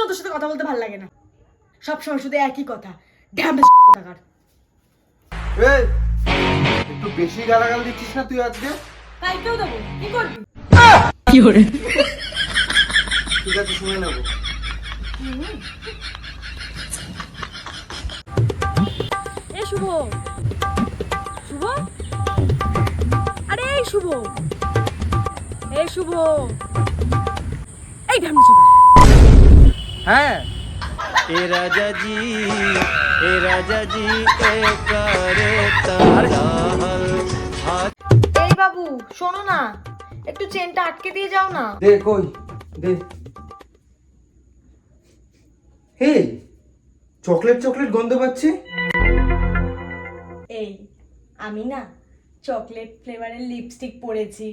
তোর সাথে কথা বলতে ভালো লাগে না, সবসময় শুধু একই কথা, ঢ্যামড়া কথাকার। এই একটু বেশি গালাগাল দিচ্ছিস না তুই আজকে? কালকেও দেবো, কি করবি? কি করে? ঠিক আছে, শুনে নেবো। এ শুভ, শুভ, আরে এই শুভ, এই শুভ, এই ঢ্যামড়া চোদা। হ্যাঁ, ए राजा जी ए करे ताल हाथ। এই বাবু শোনো না, একটু চেনটা আটকে দিয়ে যাও না। দে কই দে। হে, চকলেট চকলেট গন্ধ পাচ্ছি। এই আমি না চকলেট ফ্লেভারের লিপস্টিক পরেছি।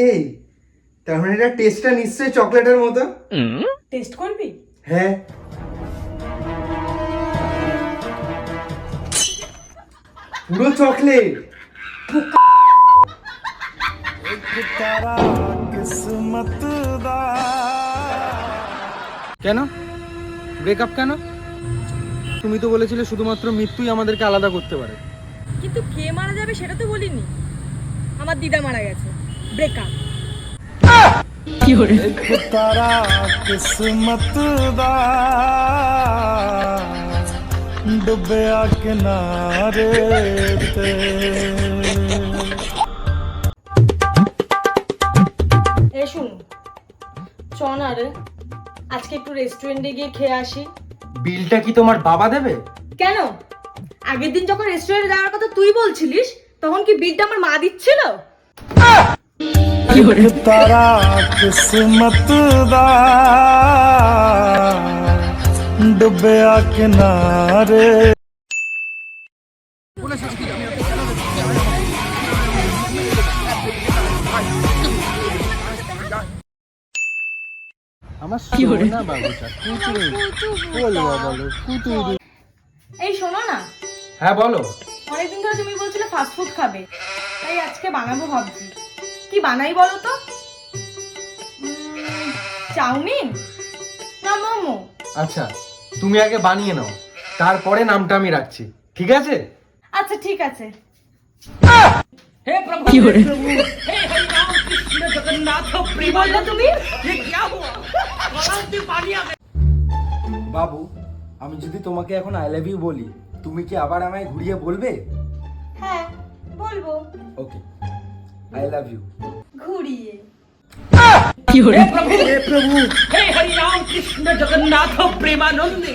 এই তার মানে এটা টেস্টটা নিশ্চয়ই চকলেটের মতো। টেস্ট করবি? হ্যাঁ, পুরো চকলেট। কেন ব্রেকআপ কেন? তুমি তো বলেছিলে শুধুমাত্র মৃত্যুই আমাদেরকে আলাদা করতে পারে। কিন্তু কে মারা যাবে সেটা তো বলিনি। আমার দিদা মারা গেছে, ব্রেকআপ। কি করে? तारा किस्मत दा डुबया किनारे ते। এ শুনুন, চ না রে, আজকে একটু রেস্টুরেন্টে গিয়ে খেয়ে আসি। বিলটা কি তোমার বাবা দেবে? কেন? আগের দিন যখন রেস্টুরেন্টে যাওয়ার কথা তুই বলছিলিস, তখন কি বিলটা আমার মা দিচ্ছিল? কি করে? तारा किस्मत दा डुबया किनारे। আমার কি করে? সোনা বাবুটা কুচু বলো বলো কুচু। এই শোনো না, হ্যাঁ বলো। অনেকদিন ধরে তুমি বলছিলে ফাস্ট ফুড খাবে, তাই আজকে বানাবো ভাবছি। কি বানাই বলো তো? চাউমিন না মোমো? আচ্ছা, তুমি আগে বানিয়ে নাও, তারপরে নামটা আমি রাখছি, ঠিক আছে? আচ্ছা ঠিক আছে। কি করে? কি বললে তুমি? বাবু, আমি যদি তোমাকে এখন আই লাভ ইউ বলি, তুমি কি আবার আমায় ঘুরিয়ে বলবে? হ্যাঁ বলবো। ওকে, আই লাভ ইউ। ঘুরিয়ে। কি করে? প্রভু, हे हरि राम कृष्ण जगन्नाथ प्रेमानंदी।